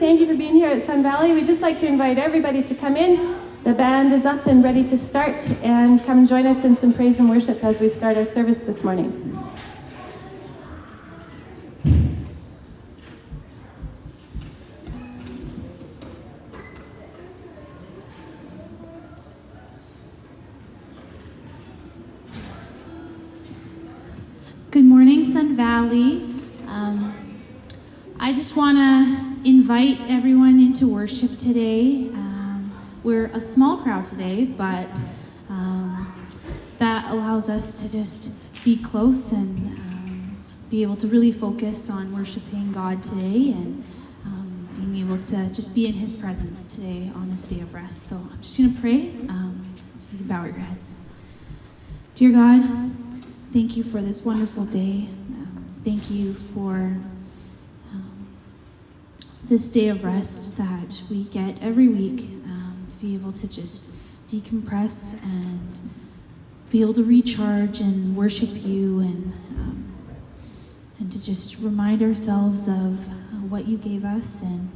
Thank you for being here at Sun Valley. We'd just like to invite everybody to come in. The band is up and ready to start, and come and join us in some praise and worship as we start our service this morning. Good morning, Sun Valley. I just want to invite everyone into worship today. We're a small crowd today, but that allows us to just be close and be able to really focus on worshiping God today and being able to just be in His presence today on this day of rest. So I'm just going to pray. You can bow your heads. Dear God, thank you for this wonderful day. Thank you for this day of rest that we get every week to be able to just decompress and be able to recharge and worship you and to just remind ourselves of what you gave us and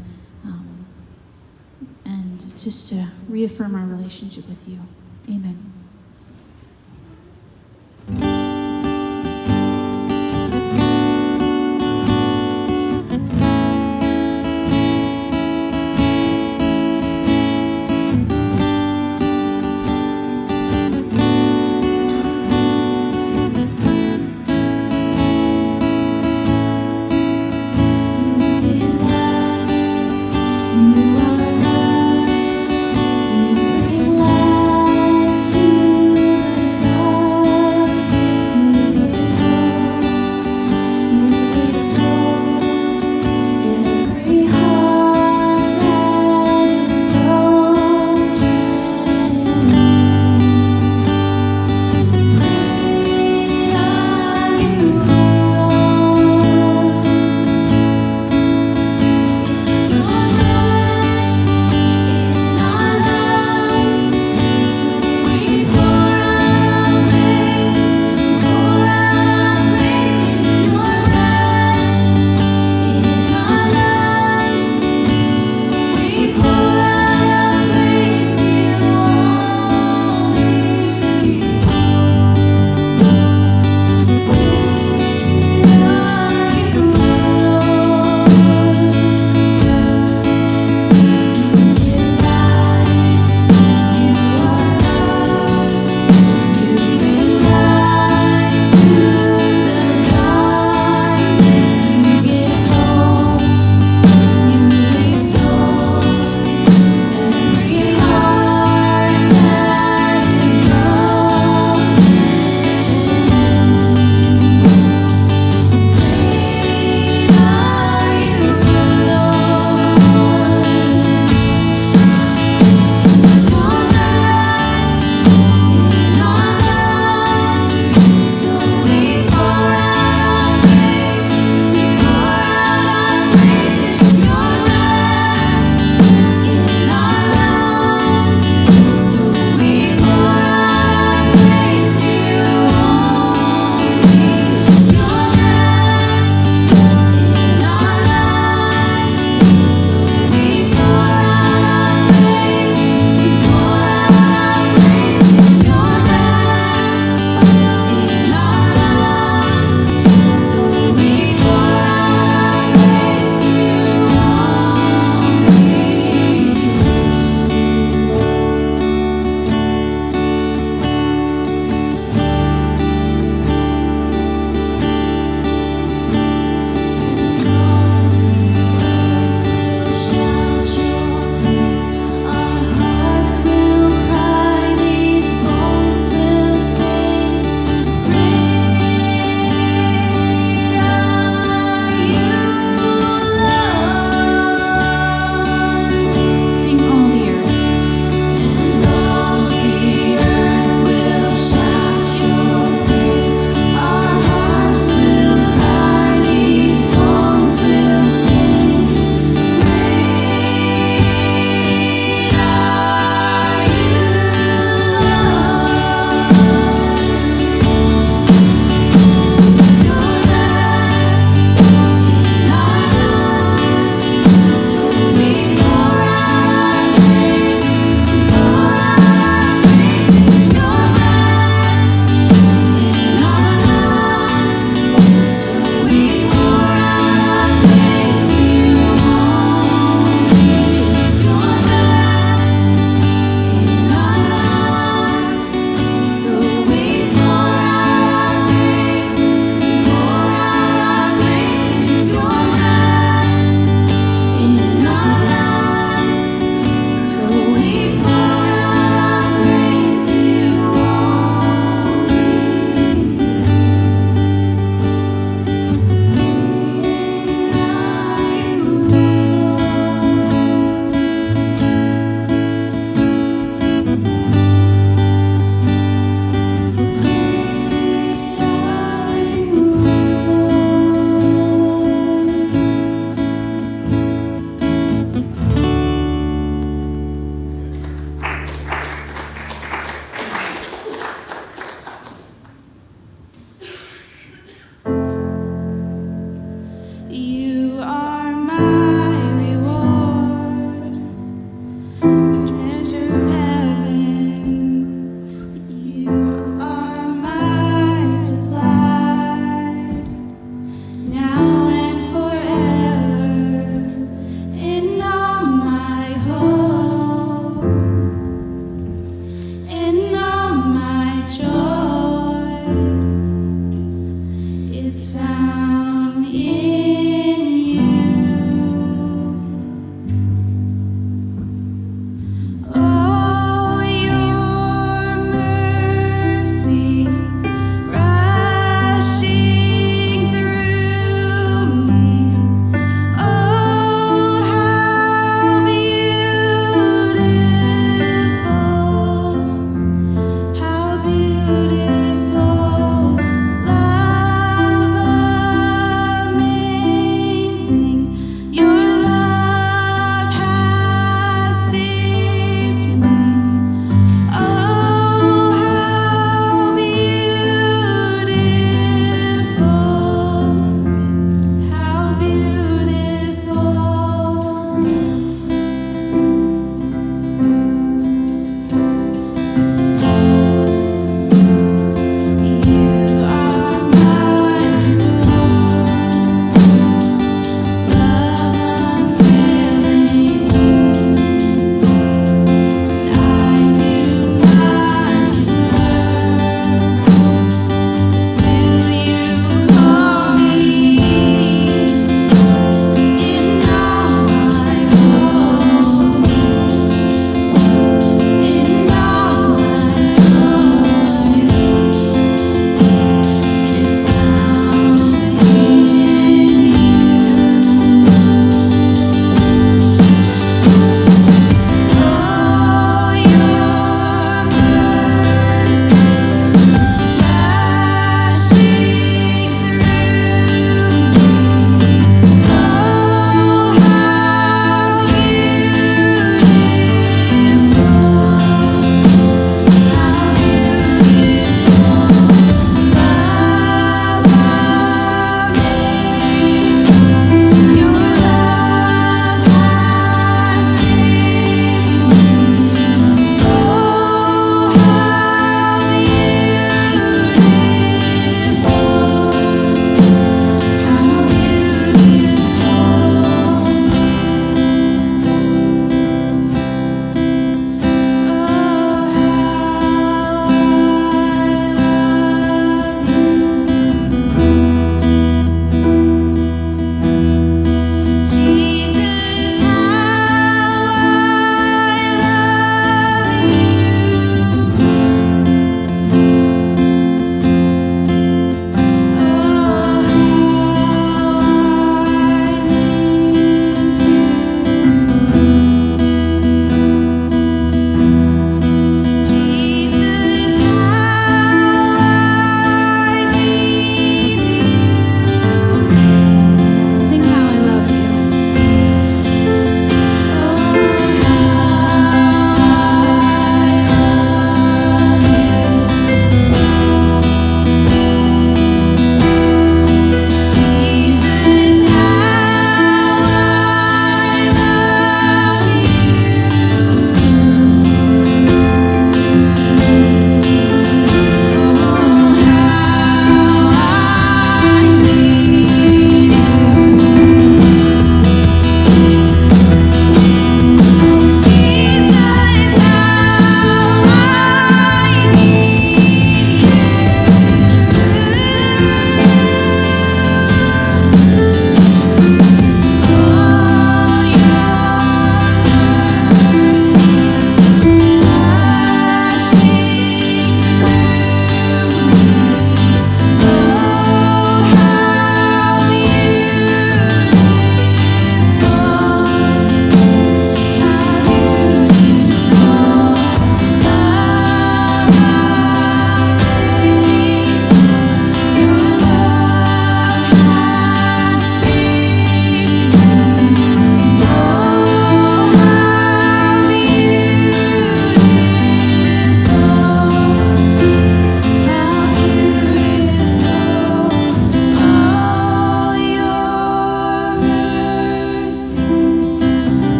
just to reaffirm our relationship with you. Amen. You are light, you bring light to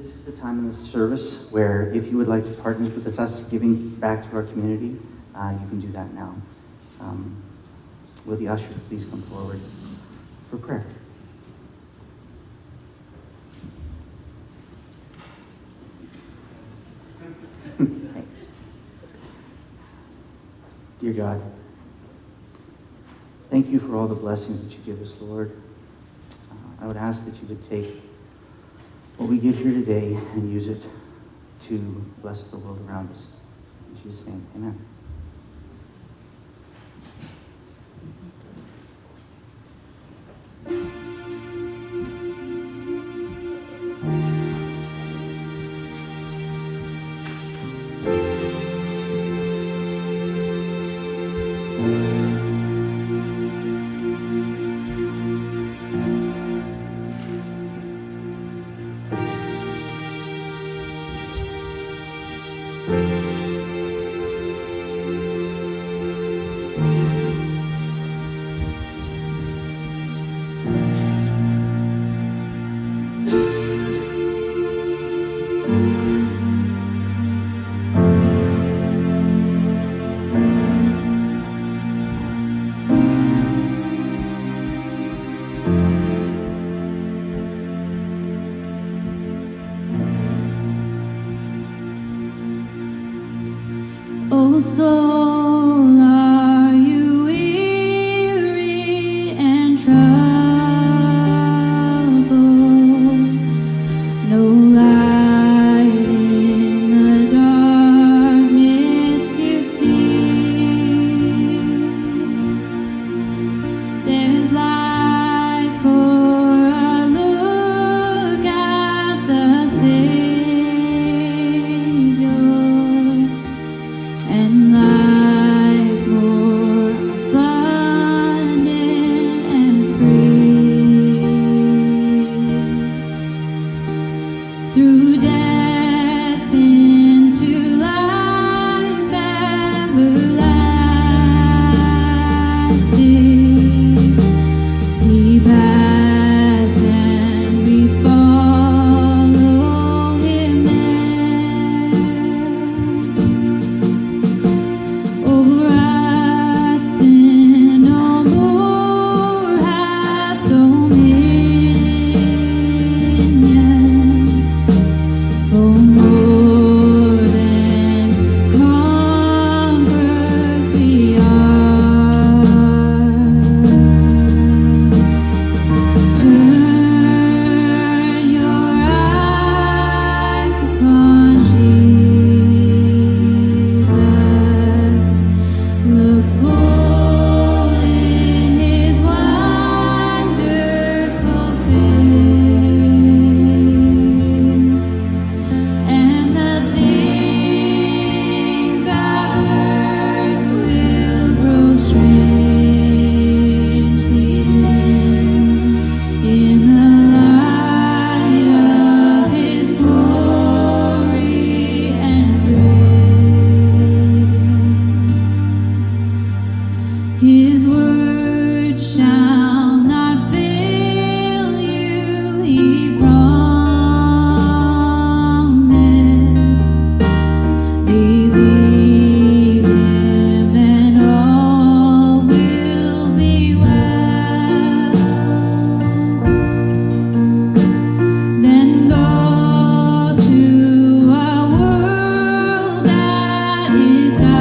This is the time in the service where if you would like to partner with us giving back to our community, you can do that now. Will the usher please come forward for prayer? Thanks. Dear God, thank you for all the blessings that you give us, Lord. I would ask that you would take what we give here today and use it to bless the world around us. In Jesus' name, amen. Oh, soul, are you weary and troubled? No light in the darkness you see. There's light for a look at the Savior, and life more abundant and free. Through death into life everlasting, we pass and we follow him there. Over us sin no more hath dominion, for more than conquerors we are. Turn your eyes upon Jesus. Look full in his wonderful face, and the things of earth will grow strangely dim in the light of his glory and grace. His word shall not fail you, he promised. Believe him and all will be well. Then go to a world that is dying.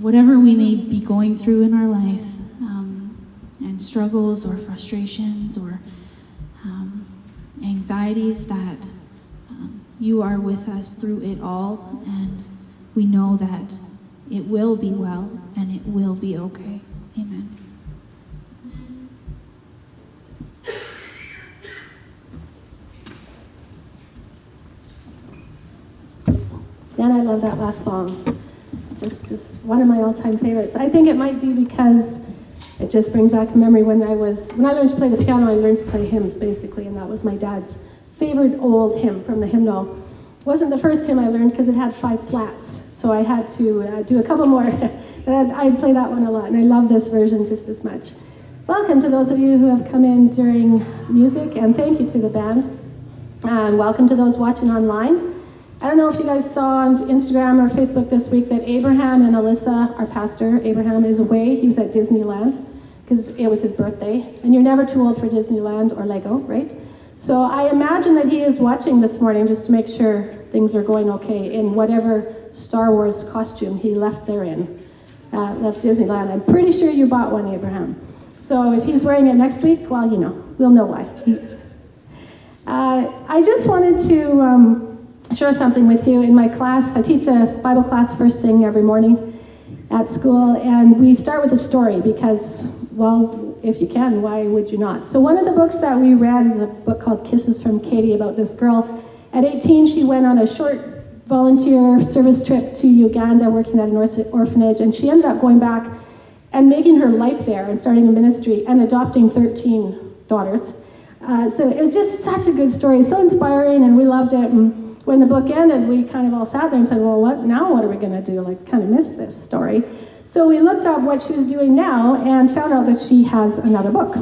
whatever we may be going through in our life, and struggles or frustrations or anxieties, that you are with us through it all, and we know that it will be well and it will be okay. Amen. Man, I love that last song. Just one of my all-time favorites. I think it might be because it just brings back a memory when I learned to play the piano. I learned to play hymns basically, and that was my dad's favorite old hymn from the hymnal. It wasn't the first hymn I learned because it had 5 flats, so I had to do a couple more. But I play that one a lot, and I love this version just as much. Welcome to those of you who have come in during music, and thank you to the band. And welcome to those watching online. I don't know if you guys saw on Instagram or Facebook this week that Abraham and Alyssa, our pastor, Abraham, is away. He was at Disneyland because it was his birthday. And you're never too old for Disneyland or Lego, right? So I imagine that he is watching this morning just to make sure things are going okay in whatever Star Wars costume he left there in, left Disneyland. I'm pretty sure you bought one, Abraham. So if he's wearing it next week, well, you know, we'll know why. I just wanted to share something with you. In my class, I teach a Bible class first thing every morning at school, and we start with a story because, well, if you can, why would you not? So one of the books that we read is a book called Kisses from Katie, about this girl. At 18, she went on a short volunteer service trip to Uganda working at an orphanage, and she ended up going back and making her life there and starting a ministry and adopting 13 daughters. So it was just such a good story, so inspiring, and we loved it. And when the book ended, we kind of all sat there and said, well, what are we going to do? Like, kind of missed this story. So we looked up what she was doing now and found out that she has another book.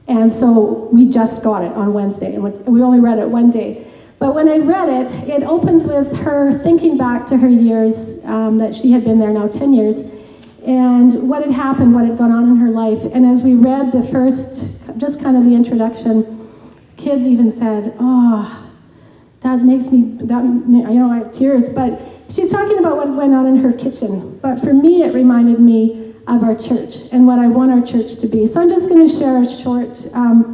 And so we just got it on Wednesday, and we only read it one day. But when I read it, it opens with her thinking back to her years that she had been there now 10 years, and what had happened, what had gone on in her life. And as we read the first, just kind of the introduction, kids even said, oh, that makes me, I have tears, but she's talking about what went on in her kitchen. But for me, it reminded me of our church and what I want our church to be. So I'm just going to share a short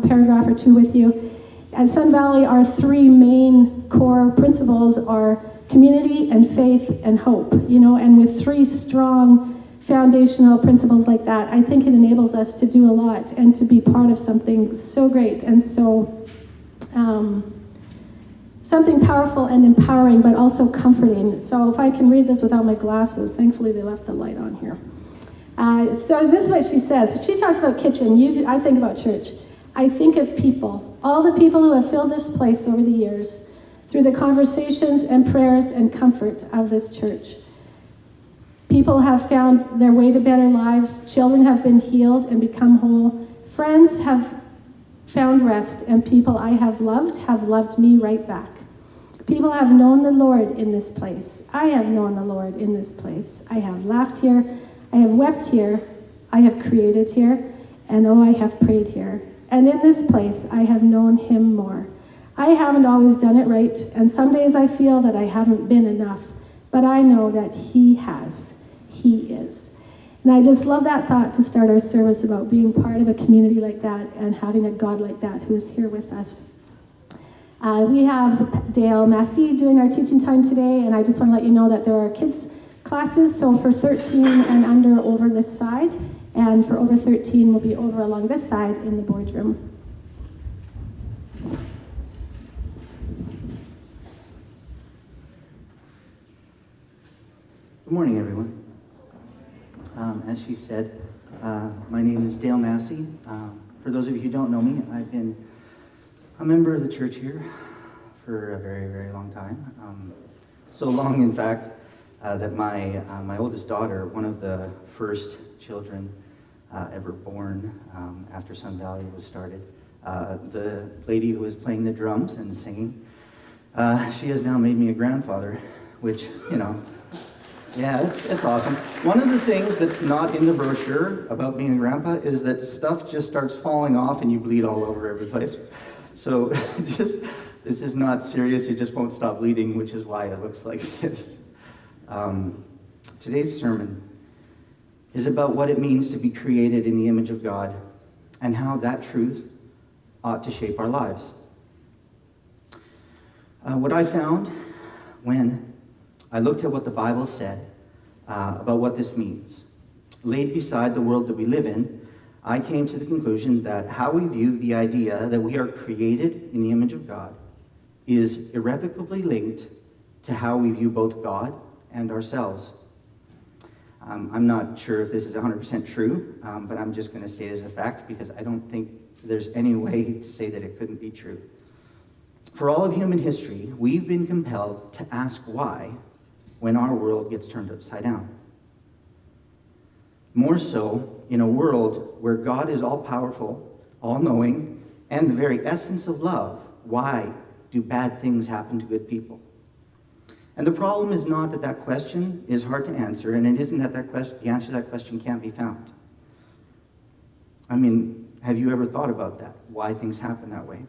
paragraph or two with you. At Sun Valley, our 3 main core principles are community and faith and hope, and with 3 strong foundational principles like that, I think it enables us to do a lot and to be part of something so great and so something powerful and empowering, but also comforting. So if I can read this without my glasses, thankfully they left the light on here. So this is what she says. She talks about kitchen. I think about church. I think of people, all the people who have filled this place over the years through the conversations and prayers and comfort of this church. People have found their way to better lives. Children have been healed and become whole. Friends have found rest, and people I have loved me right back. People have known the Lord in this place. I have known the Lord in this place. I have laughed here. I have wept here. I have created here. And oh, I have prayed here. And in this place, I have known him more. I haven't always done it right, and some days I feel that I haven't been enough, but I know that he has. He is. And I just love that thought to start our service about being part of a community like that and having a God like that who is here with us. We have Dale Massey doing our teaching time today, and I just want to let you know that there are kids classes, so for 13 and under over this side, and for over 13 will be over along this side in the boardroom. Good morning, everyone. As she said, my name is Dale Massey. For those of you who don't know me, I've been a member of the church here for a very, very long time. So long, in fact, that my oldest daughter, one of the first children ever born after Sun Valley was started, the lady who was playing the drums and singing, she has now made me a grandfather, which, yeah, it's awesome. One of the things that's not in the brochure about being a grandpa is that stuff just starts falling off and you bleed all over every place. So this is not serious, it just won't stop bleeding, which is why it looks like this. Today's sermon is about what it means to be created in the image of God and how that truth ought to shape our lives. What I found when I looked at what the Bible said about what this means, laid beside the world that we live in, I came to the conclusion that how we view the idea that we are created in the image of God is irrevocably linked to how we view both God and ourselves. I'm not sure if this is 100% true, but I'm just going to state it as a fact because I don't think there's any way to say that it couldn't be true. For all of human history, we've been compelled to ask why when our world gets turned upside down. More so in a world where God is all-powerful, all-knowing, and the very essence of love. Why do bad things happen to good people? And the problem is not that that question is hard to answer, and it isn't that the answer to that question can't be found. I mean, have you ever thought about that? Why things happen that way?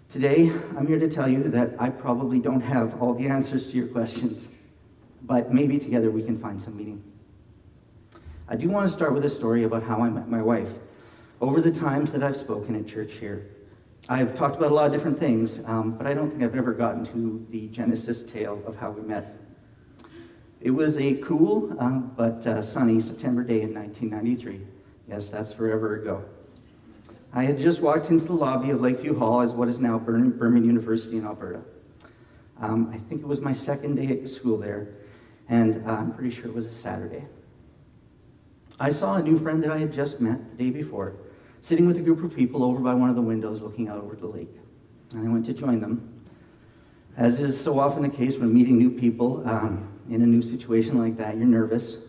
Today, I'm here to tell you that I probably don't have all the answers to your questions, but maybe together we can find some meaning. I do want to start with a story about how I met my wife. Over the times that I've spoken at church here, I've talked about a lot of different things, but I don't think I've ever gotten to the Genesis tale of how we met. It was a cool but sunny September day in 1993. Yes, that's forever ago. I had just walked into the lobby of Lakeview Hall as what is now Burman University in Alberta. I think it was my second day at school there, and I'm pretty sure it was a Saturday. I saw a new friend that I had just met the day before, sitting with a group of people over by one of the windows looking out over the lake. And I went to join them. As is so often the case when meeting new people in a new situation like that, you're nervous.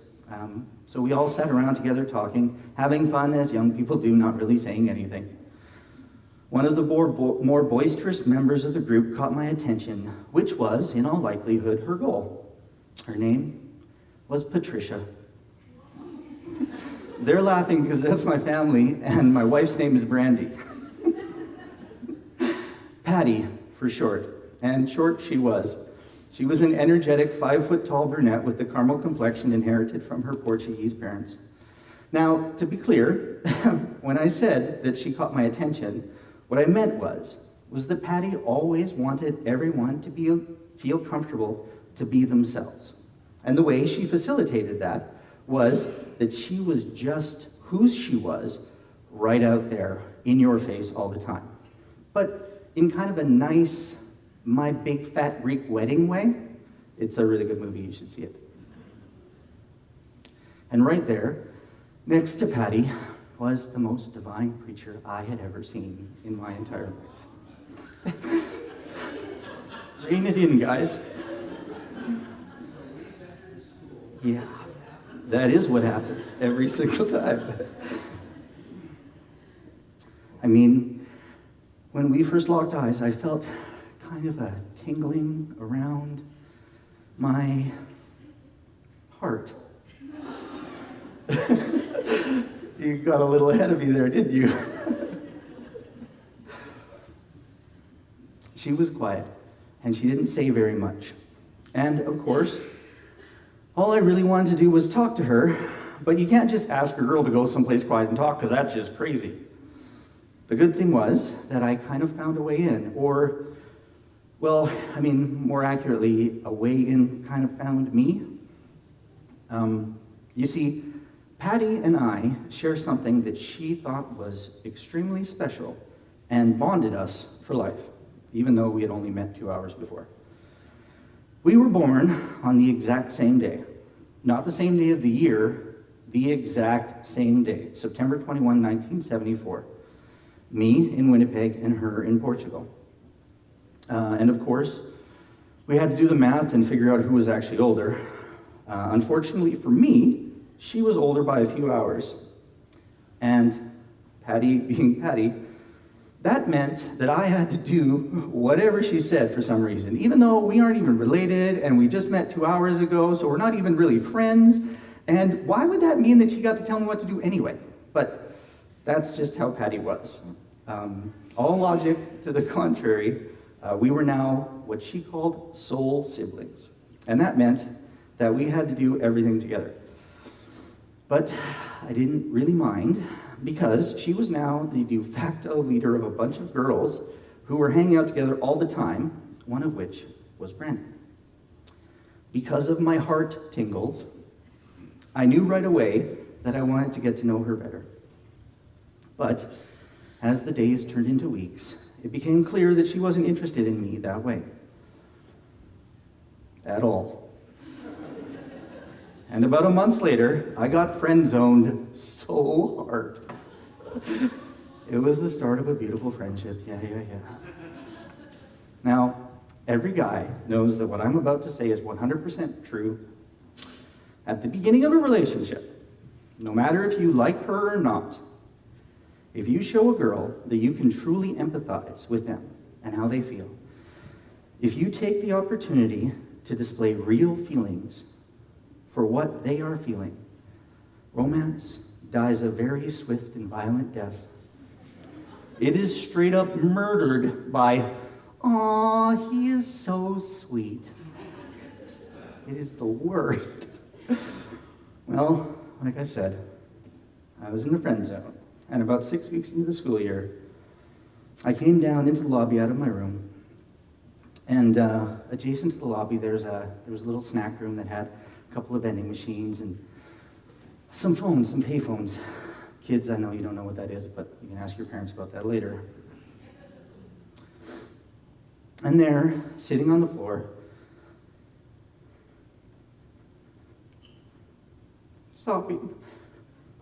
So we all sat around together talking, having fun as young people do, not really saying anything. One of the more boisterous members of the group caught my attention, which was, in all likelihood, her goal. Her name was Patricia. They're laughing because that's my family, and my wife's name is Brandy. Patty, for short. And short she was. She was an energetic 5-foot-tall brunette with the caramel complexion inherited from her Portuguese parents. Now, to be clear, when I said that she caught my attention, what I meant was that Patty always wanted everyone to feel comfortable to be themselves. And the way she facilitated that was that she was just who she was right out there in your face all the time. But in kind of a nice, My Big Fat Greek Wedding way. It's a really good movie, you should see it. And right there, next to Patty, was the most divine preacher I had ever seen in my entire life. Rein it in, guys. Yeah, that is what happens every single time. I mean, when we first locked eyes, I felt kind of a tingling around my heart. You got a little ahead of me there, didn't you? She was quiet, and she didn't say very much. And of course, all I really wanted to do was talk to her, but you can't just ask a girl to go someplace quiet and talk, because that's just crazy. The good thing was that I kind of found a way in, or, well, I mean, more accurately, a way in kind of found me. You see, Patty and I share something that she thought was extremely special and bonded us for life, even though we had only met 2 hours before. We were born on the exact same day. Not the same day of the year, the exact same day, September 21, 1974. Me in Winnipeg and her in Portugal. And of course, we had to do the math and figure out who was actually older. Unfortunately for me, she was older by a few hours. And Patty being Patty, that meant that I had to do whatever she said for some reason, even though we aren't even related and we just met 2 hours ago, so we're not even really friends. And why would that mean that she got to tell me what to do anyway? But that's just how Patty was. All logic to the contrary, we were now what she called soul siblings. And that meant that we had to do everything together. But I didn't really mind, because she was now the de facto leader of a bunch of girls who were hanging out together all the time, one of which was Brandon. Because of my heart tingles, I knew right away that I wanted to get to know her better. But as the days turned into weeks, it became clear that she wasn't interested in me that way. At all. And about a month later, I got friend-zoned so hard. It was the start of a beautiful friendship, yeah. Now, every guy knows that what I'm about to say is 100% true. At the beginning of a relationship, no matter if you like her or not, if you show a girl that you can truly empathize with them and how they feel, if you take the opportunity to display real feelings for what they are feeling, romance dies a very swift and violent death. It is straight up murdered by, "Aw, he is so sweet." It is the worst. Well, like I said, I was in the friend zone, and about 6 weeks into the school year, I came down into the lobby out of my room, and adjacent to the lobby there was a little snack room that had a couple of vending machines and some phones, some pay phones. Kids, I know you don't know what that is, but you can ask your parents about that later. And there, sitting on the floor, sobbing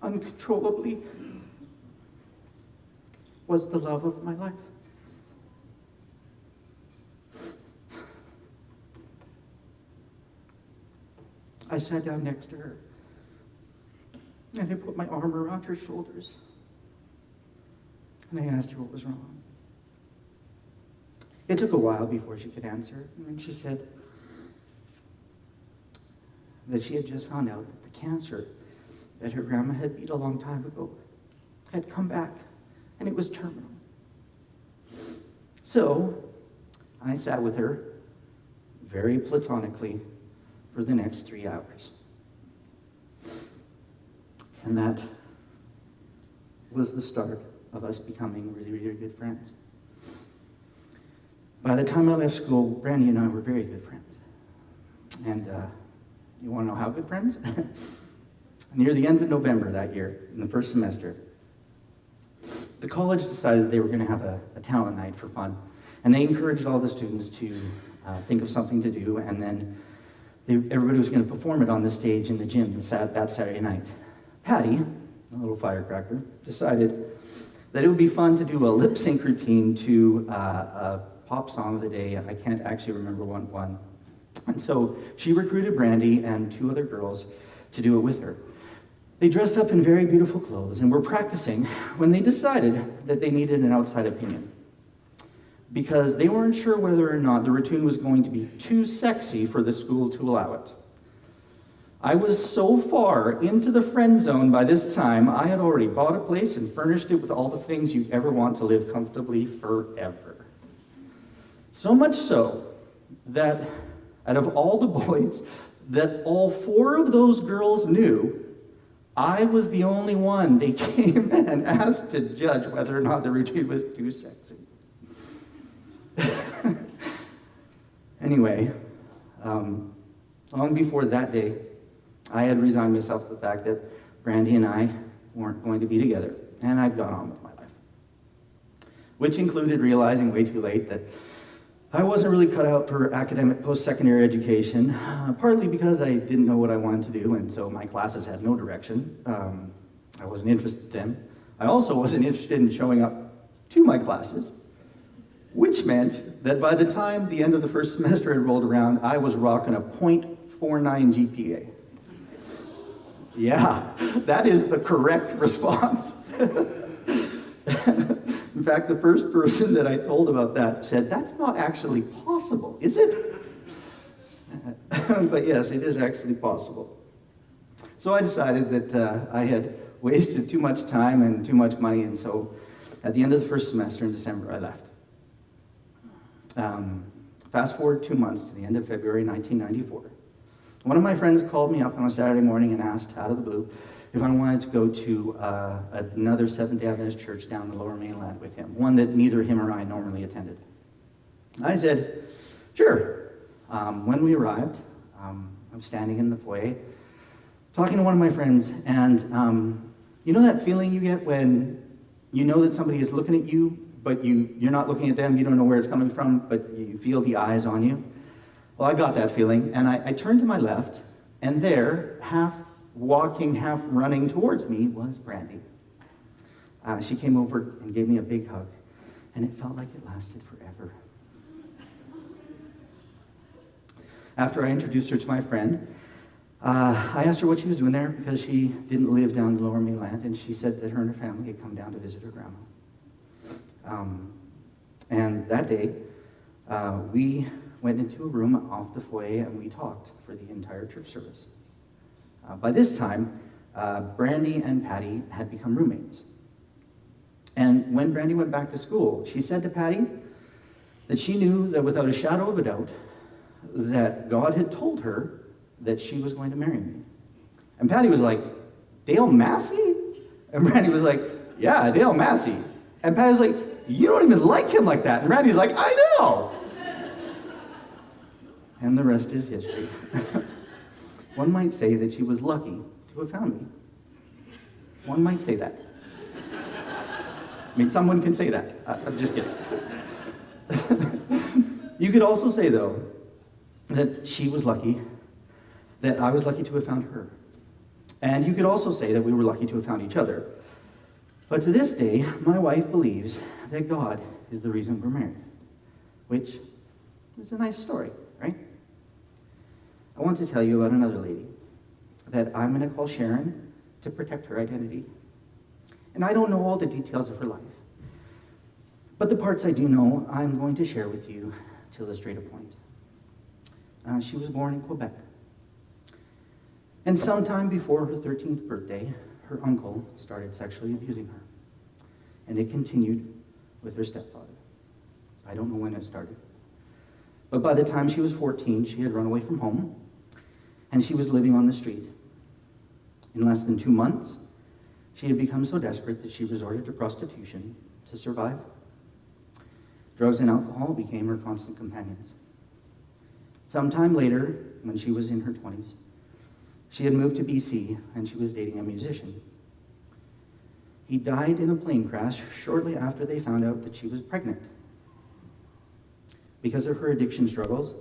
uncontrollably, was the love of my life. I sat down next to her, and I put my arm around her shoulders, and I asked her what was wrong. It took a while before she could answer, and then she said that she had just found out that the cancer that her grandma had beat a long time ago had come back, and it was terminal. So I sat with her very platonically for the next 3 hours. And that was the start of us becoming really, really good friends. By the time I left school, Brandy and I were very good friends. And you want to know how good friends? Near the end of November that year, in the first semester, the college decided they were going to have a talent night for fun. And they encouraged all the students to think of something to do, and then everybody was going to perform it on the stage in the gym that Saturday night. Patty, a little firecracker, decided that it would be fun to do a lip sync routine to a pop song of the day. I can't actually remember what one. And so she recruited Brandy and 2 other girls to do it with her. They dressed up in very beautiful clothes and were practicing when they decided that they needed an outside opinion, because they weren't sure whether or not the routine was going to be too sexy for the school to allow it. I was so far into the friend zone by this time, I had already bought a place and furnished it with all the things you ever want to live comfortably forever. So much so that out of all the boys that all 4 of those girls knew, I was the only one they came and asked to judge whether or not the routine was too sexy. Anyway, long before that day, I had resigned myself to the fact that Brandy and I weren't going to be together, and I'd gone on with my life. Which included realizing way too late that I wasn't really cut out for academic post-secondary education, partly because I didn't know what I wanted to do, and so my classes had no direction. I wasn't interested in them. I also wasn't interested in showing up to my classes, which meant that by the time the end of the first semester had rolled around, I was rocking a .49 GPA. Yeah, that is the correct response. In fact, the first person that I told about that said, "That's not actually possible, is it?" But yes, it is actually possible. So I decided that I had wasted too much time and too much money, and so at the end of the first semester in December, I left. Fast forward 2 months to the end of February 1994. One of my friends called me up on a Saturday morning and asked, out of the blue, if I wanted to go to another Seventh-day Adventist church down the Lower Mainland with him, one that neither him or I normally attended. I said, sure. When we arrived, I was standing in the foyer, talking to one of my friends, and you know that feeling you get when you know that somebody is looking at you, but you're not looking at them, you don't know where it's coming from, but you feel the eyes on you? Well, I got that feeling, and I turned to my left, and there, half walking, half running towards me, was Brandy. She came over and gave me a big hug, and it felt like it lasted forever. After I introduced her to my friend, I asked her what she was doing there because she didn't live down the Lower Mainland, and she said that her and her family had come down to visit her grandma. And that day, we went into a room off the foyer and we talked for the entire church service. By this time, Brandy and Patty had become roommates. And when Brandy went back to school, she said to Patty that she knew that without a shadow of a doubt that God had told her that she was going to marry me. And Patty was like, Dale Massey? And Brandy was like, yeah, Dale Massey. And Patty was like, you don't even like him like that. And Brandy's like, I know. And the rest is history. One might say that she was lucky to have found me. One might say that. I mean, someone can say that. I'm just kidding. You could also say, though, that she was lucky, that I was lucky to have found her. And you could also say that we were lucky to have found each other. But to this day, my wife believes that God is the reason we're married, which is a nice story, right? I want to tell you about another lady that I'm going to call Sharon to protect her identity. And I don't know all the details of her life, but the parts I do know, I'm going to share with you to illustrate a point. She was born in Quebec. And sometime before her 13th birthday, her uncle started sexually abusing her. And it continued with her stepfather. I don't know when it started. But by the time she was 14, she had run away from home, and she was living on the street. In less than 2 months, she had become so desperate that she resorted to prostitution to survive. Drugs and alcohol became her constant companions. Sometime later, when she was in her 20s, she had moved to BC, and she was dating a musician. He died in a plane crash shortly after they found out that she was pregnant. Because of her addiction struggles,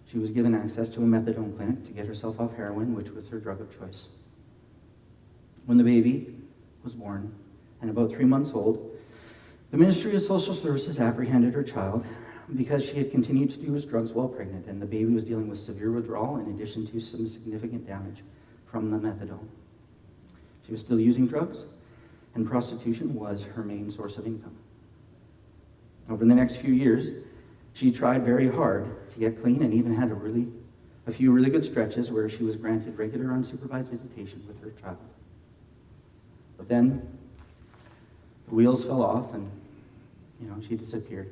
she was given access to a methadone clinic to get herself off heroin, which was her drug of choice. When the baby was born, and about 3 months old, the Ministry of Social Services apprehended her child because she had continued to use drugs while pregnant, and the baby was dealing with severe withdrawal in addition to some significant damage from the methadone. She was still using drugs, and prostitution was her main source of income. Over the next few years, she tried very hard to get clean and even had a few really good stretches where she was granted regular unsupervised visitation with her child. But then the wheels fell off and, she disappeared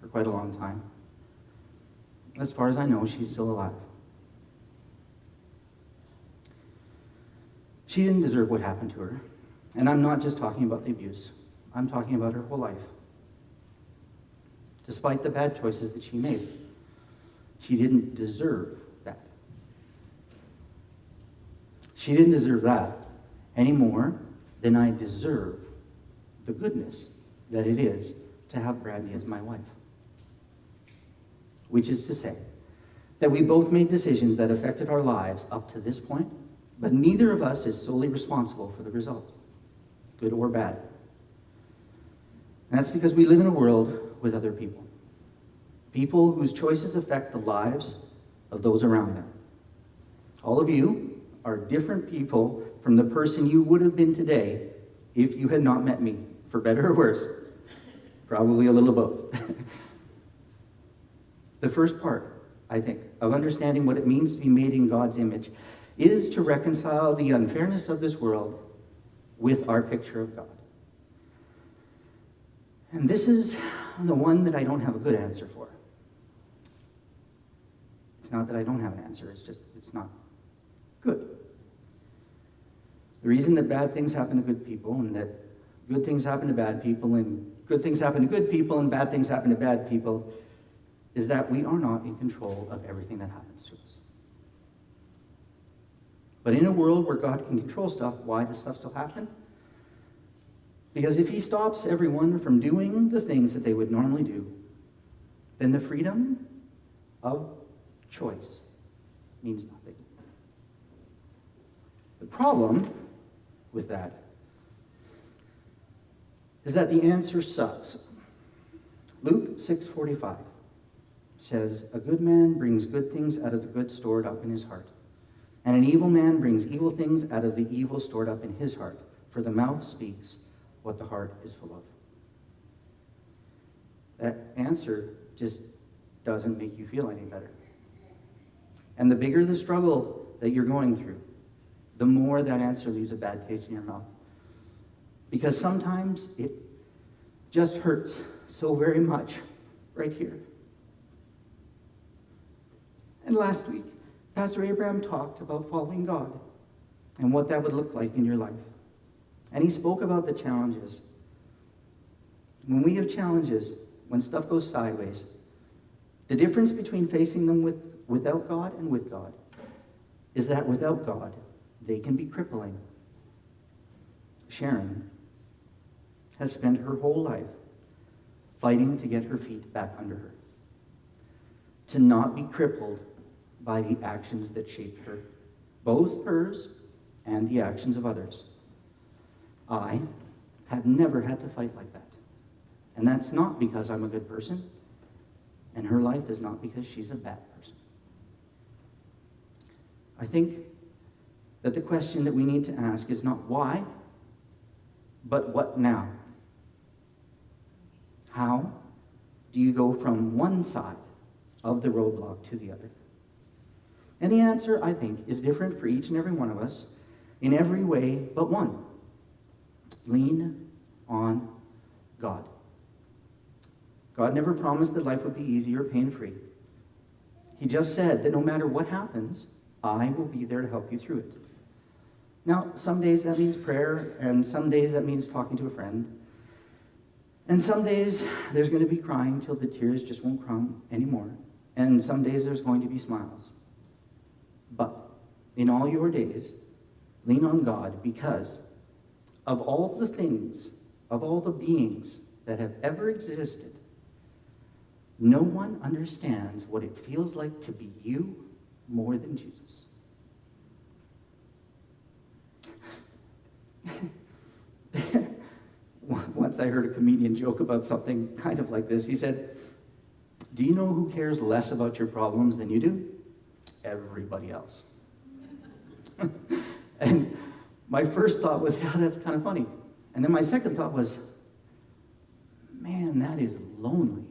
for quite a long time. As far as I know, she's still alive. She didn't deserve what happened to her. And I'm not just talking about the abuse. I'm talking about her whole life. Despite the bad choices that she made, she didn't deserve that. She didn't deserve that any more than I deserve the goodness that it is to have Brandy as my wife. Which is to say that we both made decisions that affected our lives up to this point, but neither of us is solely responsible for the result, good or bad. And that's because we live in a world with other people. People whose choices affect the lives of those around them. All of you are different people from the person you would have been today if you had not met me, for better or worse. Probably a little of both. The first part, I think, of understanding what it means to be made in God's image is to reconcile the unfairness of this world with our picture of God. And this is the one that I don't have a good answer for. It's not that I don't have an answer, it's just, it's not good. The reason that bad things happen to good people, and that good things happen to bad people, and good things happen to good people, and bad things happen to bad people, is that we are not in control of everything that happens to us. But in a world where God can control stuff, why does stuff still happen? Because if he stops everyone from doing the things that they would normally do, then the freedom of choice means nothing. The problem with that is that the answer sucks. Luke 6:45 says, "A good man brings good things out of the good stored up in his heart, and an evil man brings evil things out of the evil stored up in his heart, for the mouth speaks what the heart is full of." That answer just doesn't make you feel any better. And the bigger the struggle that you're going through, the more that answer leaves a bad taste in your mouth. Because sometimes it just hurts so very much right here. And last week, Pastor Abraham talked about following God and what that would look like in your life. And he spoke about the challenges. When we have challenges, when stuff goes sideways, the difference between facing them without God and with God is that without God, they can be crippling. Sharon has spent her whole life fighting to get her feet back under her, to not be crippled by the actions that shaped her, both hers and the actions of others. I have never had to fight like that. And that's not because I'm a good person, and her life is not because she's a bad person. I think that the question that we need to ask is not why, but what now? How do you go from one side of the roadblock to the other? And the answer, I think, is different for each and every one of us in every way but one. Lean on God. God never promised that life would be easy or pain-free. He just said that no matter what happens, I will be there to help you through it. Now, some days that means prayer, and some days that means talking to a friend. And some days there's going to be crying till the tears just won't come anymore. And some days there's going to be smiles. But in all your days, lean on God, because of all the things, of all the beings that have ever existed, no one understands what it feels like to be you more than Jesus. Once I heard a comedian joke about something kind of like this. He said, "Do you know who cares less about your problems than you do? Everybody else." And my first thought was, yeah, that's kind of funny. And then my second thought was, man, that is lonely.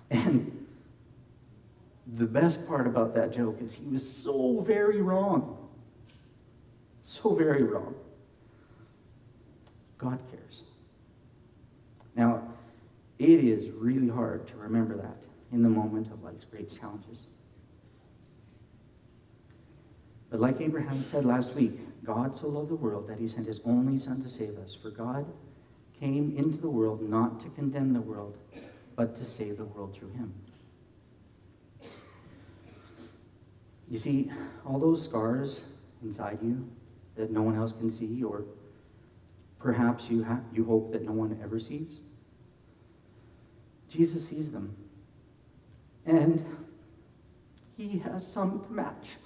And the best part about that joke is he was so very wrong. So very wrong. God cares. Now, it is really hard to remember that in the moment of life's great challenges. But like Abraham said last week, God so loved the world that he sent his only Son to save us. For God came into the world not to condemn the world, but to save the world through him. You see, all those scars inside you that no one else can see, or perhaps you hope that no one ever sees, Jesus sees them. And he has some to match.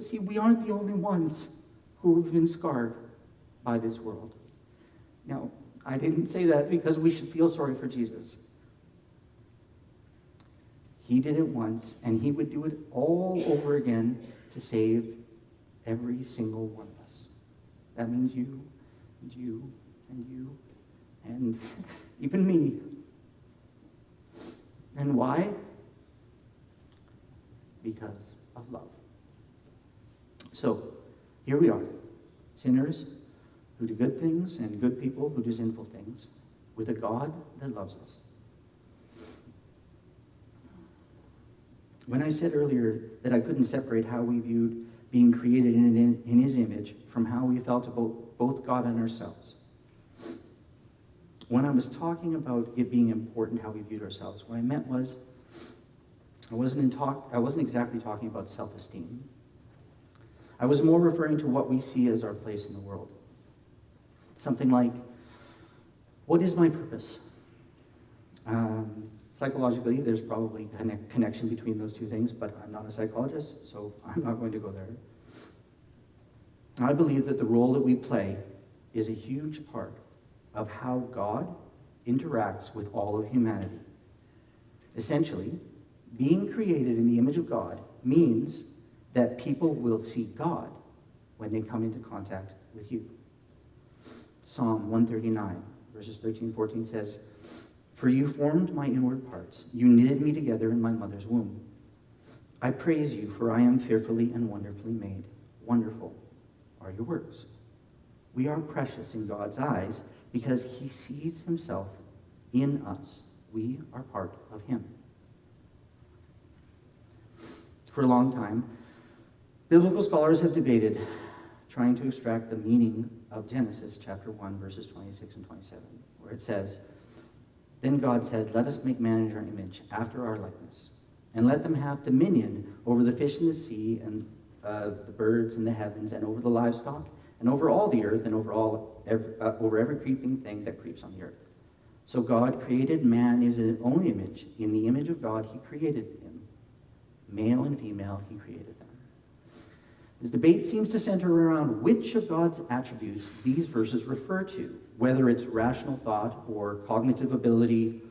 See, we aren't the only ones who have been scarred by this world. Now, I didn't say that because we should feel sorry for Jesus. He did it once, and he would do it all over again to save every single one of us. That means you, and you, and you, and even me. And why? Because of love. So, here we are, sinners who do good things and good people who do sinful things, with a God that loves us. When I said earlier that I couldn't separate how we viewed being created in his image from how we felt about both God and ourselves, when I was talking about it being important how we viewed ourselves, what I meant was I wasn't exactly talking about self-esteem. I was more referring to what we see as our place in the world. Something like, what is my purpose? Psychologically, there's probably a connection between those two things, but I'm not a psychologist, so I'm not going to go there. I believe that the role that we play is a huge part of how God interacts with all of humanity. Essentially, being created in the image of God means that people will see God when they come into contact with you. Psalm 139, verses 13 and 14 says, "For you formed my inward parts. You knitted me together in my mother's womb. I praise you, for I am fearfully and wonderfully made. Wonderful are your works." We are precious in God's eyes because he sees himself in us. We are part of him. For a long time, biblical scholars have debated trying to extract the meaning of Genesis chapter 1, verses 26 and 27, where it says, "Then God said, let us make man in our image, after our likeness, and let them have dominion over the fish in the sea and the birds in the heavens, and over the livestock, and over all the earth, and over every creeping thing that creeps on the earth. So God created man in his own image. In the image of God he created him. Male and female he created them." This debate seems to center around which of God's attributes these verses refer to, whether it's rational thought or cognitive ability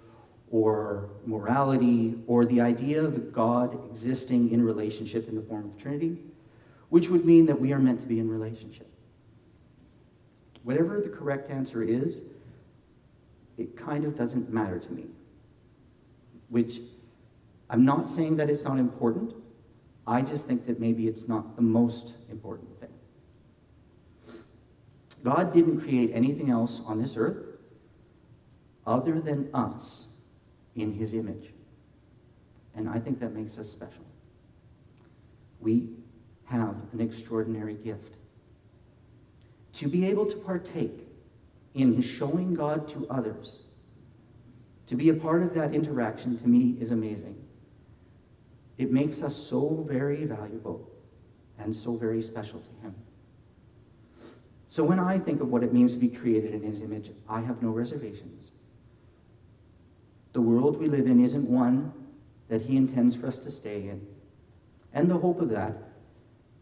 or morality or the idea of God existing in relationship in the form of the Trinity, which would mean that we are meant to be in relationship. Whatever the correct answer is, it kind of doesn't matter to me. Which, I'm not saying that it's not important. I just think that maybe it's not the most important thing. God didn't create anything else on this earth other than us in his image. And I think that makes us special. We have an extraordinary gift. To be able to partake in showing God to others, to be a part of that interaction, to me is amazing. It makes us so very valuable and so very special to him. So when I think of what it means to be created in his image, I have no reservations. The world we live in isn't one that he intends for us to stay in. And the hope of that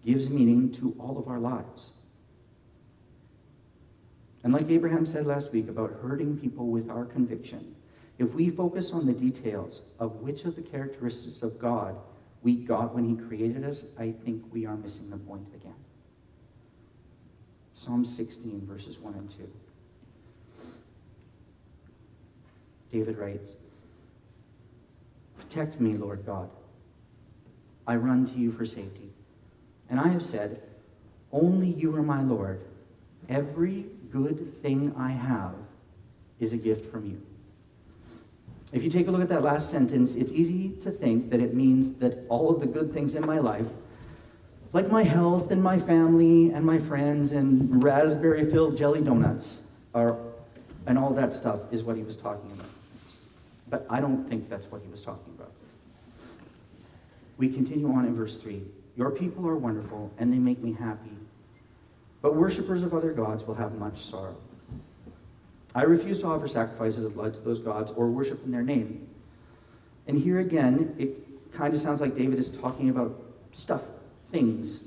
gives meaning to all of our lives. And like Abraham said last week about hurting people with our conviction, if we focus on the details of which of the characteristics of God we got when he created us, I think we are missing the point again. Psalm 16, verses 1 and 2. David writes, "Protect me, Lord God. I run to you for safety. And I have said, only you are my Lord. Every good thing I have is a gift from you." If you take a look at that last sentence, it's easy to think that it means that all of the good things in my life, like my health and my family and my friends and raspberry-filled jelly donuts, and all that stuff is what he was talking about. But I don't think that's what he was talking about. We continue on in verse 3. "Your people are wonderful, and they make me happy. But worshippers of other gods will have much sorrow. I refuse to offer sacrifices of blood to those gods or worship in their name." And here again, it kind of sounds like David is talking about stuff, things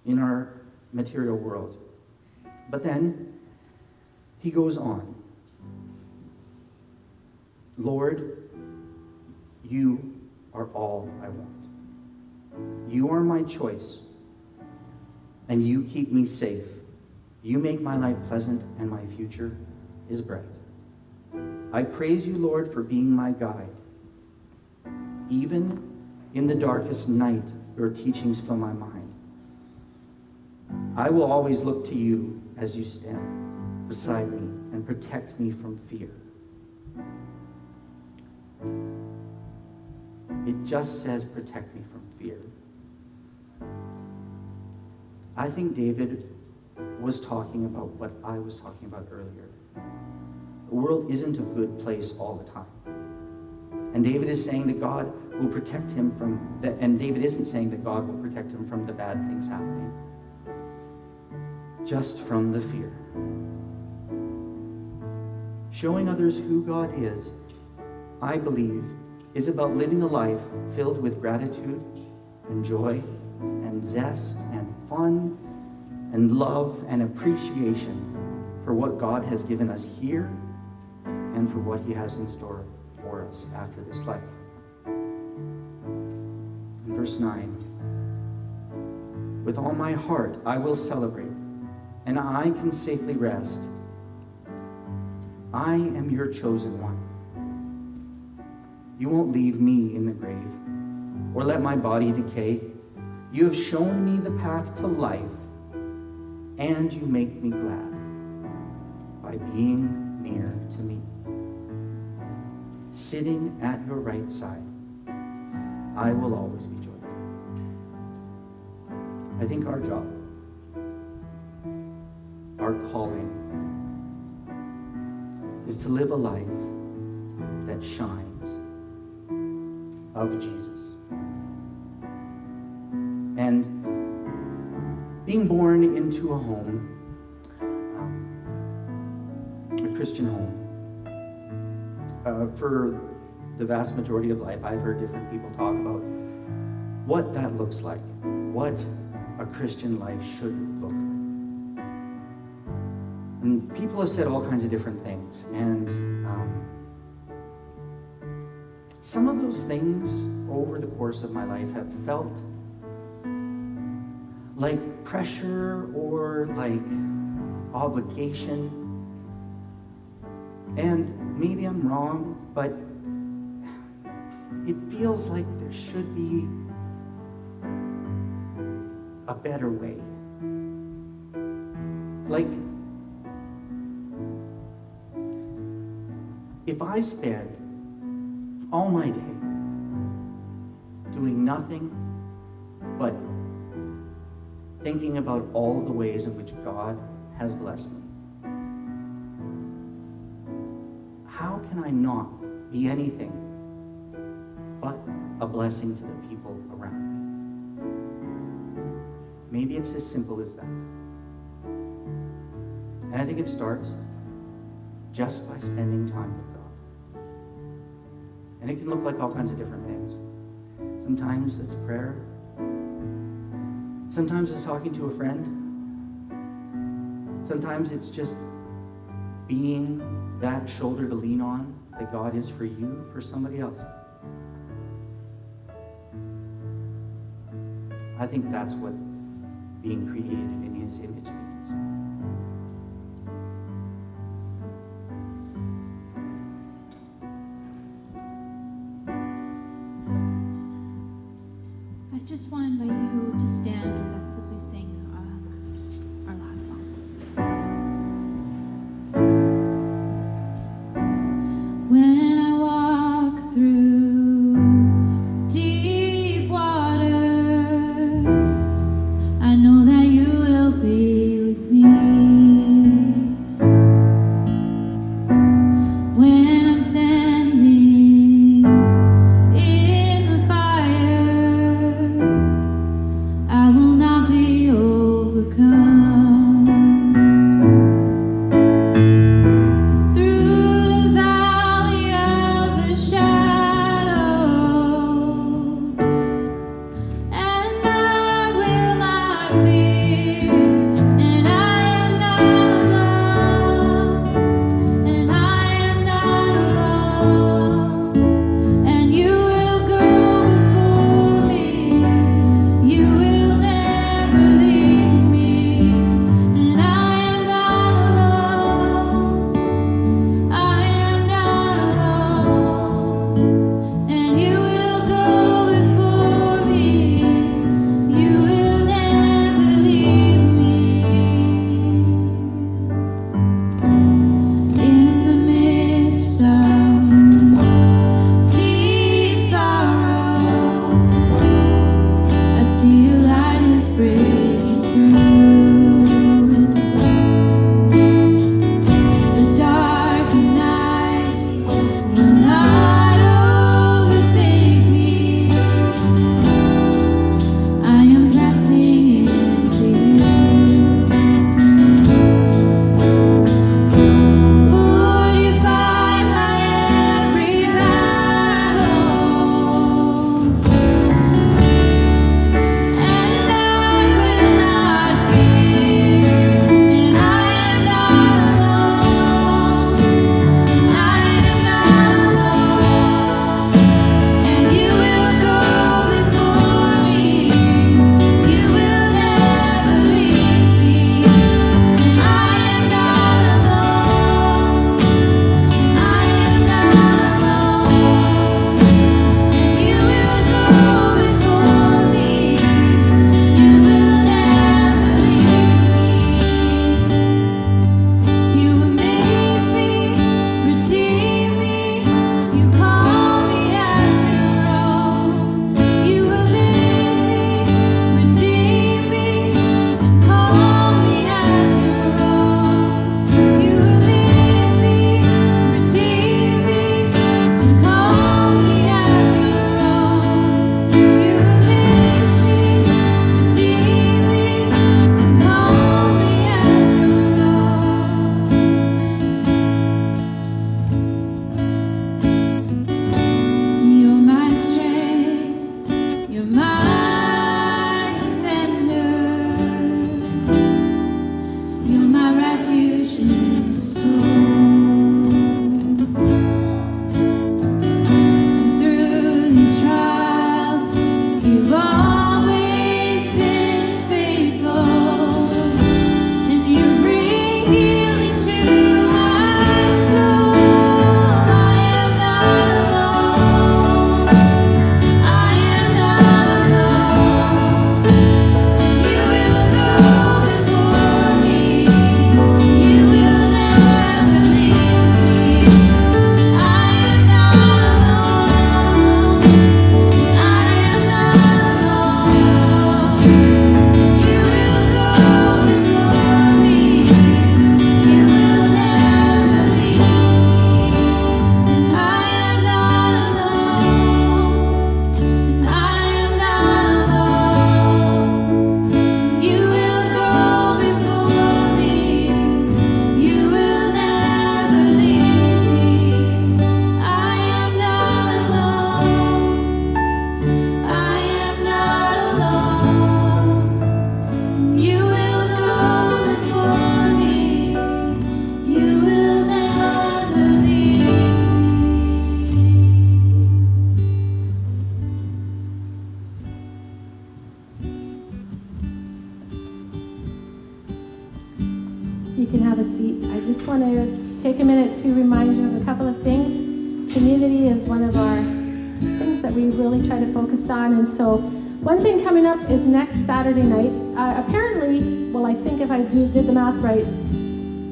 in our material world. But then he goes on. "Lord, you are all I want. You are my choice, and you keep me safe. You make my life pleasant, and my future is bright. I praise you, Lord, for being my guide. Even in the darkest night, your teachings fill my mind. I will always look to you as you stand beside me and protect me from fear." It just says, protect me from fear. I think David was talking about what I was talking about earlier. The world isn't a good place all the time. And David is saying that God will protect him from that, and David isn't saying that God will protect him from the bad things happening, just from the fear. Showing others who God is, I believe, is about living a life filled with gratitude and joy and zest and fun and love and appreciation for what God has given us here and for what he has in store for us after this life. In verse 9, with all my heart I will celebrate, and I can safely rest. I am your chosen one. You won't leave me in the grave or let my body decay. You have shown me the path to life, and you make me glad by being near to me. Sitting at your right side, I will always be joyful. I think our job, our calling, is to live a life that shines of Jesus. And being born into a home, a Christian home, for the vast majority of life, I've heard different people talk about what that looks like, what a Christian life should look like. And people have said all kinds of different things, and some of those things over the course of my life have felt like pressure or like obligation. And maybe I'm wrong, but it feels like there should be a better way. Like, if I spend all my day doing nothing but thinking about all the ways in which God has blessed me, how can I not be anything but a blessing to the people around me? Maybe it's as simple as that. And I think it starts just by spending time with God. And it can look like all kinds of different things. Sometimes it's prayer. Sometimes it's talking to a friend. Sometimes it's just being that shoulder to lean on that God is for you, for somebody else. I think that's what being created in his image means. I just want to invite you to stand with us as we sing our last song. When I walk through deep waters, I know that you will be with me. When I'm standing in the fire, I will not be overcome. you can have a seat. I just want to take a minute to remind you of a couple of things. Community is one of our things that we really try to focus on. And so one thing coming up is next Saturday night. Apparently, well, I think if I did the math right,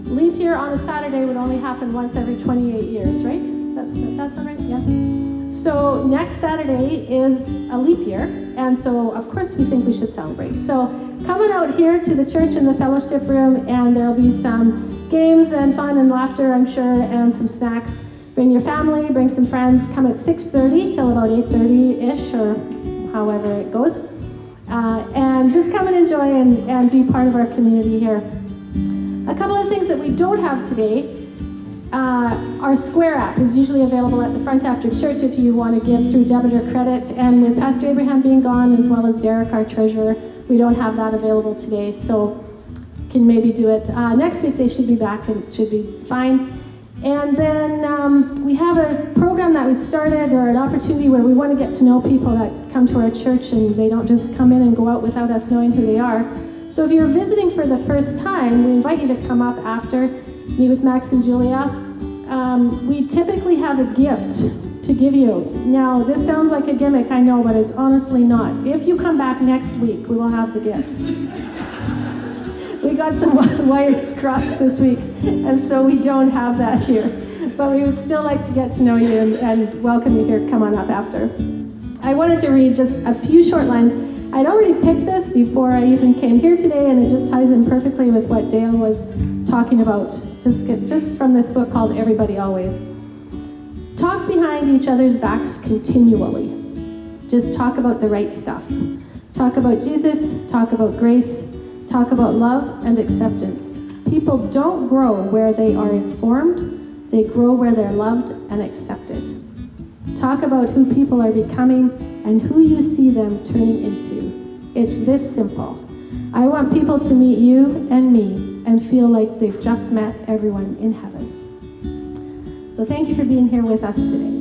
leap year on a Saturday would only happen once every 28 years, right? Does that sound right? Yeah. So next Saturday is a leap year, and so of course we think we should celebrate. So coming out here to the church in the fellowship room, and there'll be some games and fun and laughter, I'm sure, and some snacks. Bring your family, bring some friends. Come at 6:30 till about 8:30-ish, or however it goes. And just come and enjoy and be part of our community here. A couple of things that we don't have today. Our Square app is usually available at the front after church if you want to give through debit or credit. And with Pastor Abraham being gone, as well as Derek, our treasurer, we don't have that available today. So can maybe do it next week. They should be back and it should be fine. And then we have a program that we started, or an opportunity where we want to get to know people that come to our church, and they don't just come in and go out without us knowing who they are. So if you're visiting for the first time, we invite you to come up after, meet with Max and Julia. We typically have a gift to give you. Now, this sounds like a gimmick, I know, but it's honestly not. If you come back next week, we will have the gift. We got some wires crossed this week, and so we don't have that here. But we would still like to get to know you and welcome you here. Come on up after. I wanted to read just a few short lines. I'd already picked this before I even came here today, and it just ties in perfectly with what Dale was talking about, just from this book called Everybody Always. Talk behind each other's backs continually. Just talk about the right stuff. Talk about Jesus, talk about grace, talk about love and acceptance. People don't grow where they are informed, they grow where they're loved and accepted. Talk about who people are becoming and who you see them turning into. It's this simple. I want people to meet you and me and feel like they've just met everyone in heaven. So thank you for being here with us today.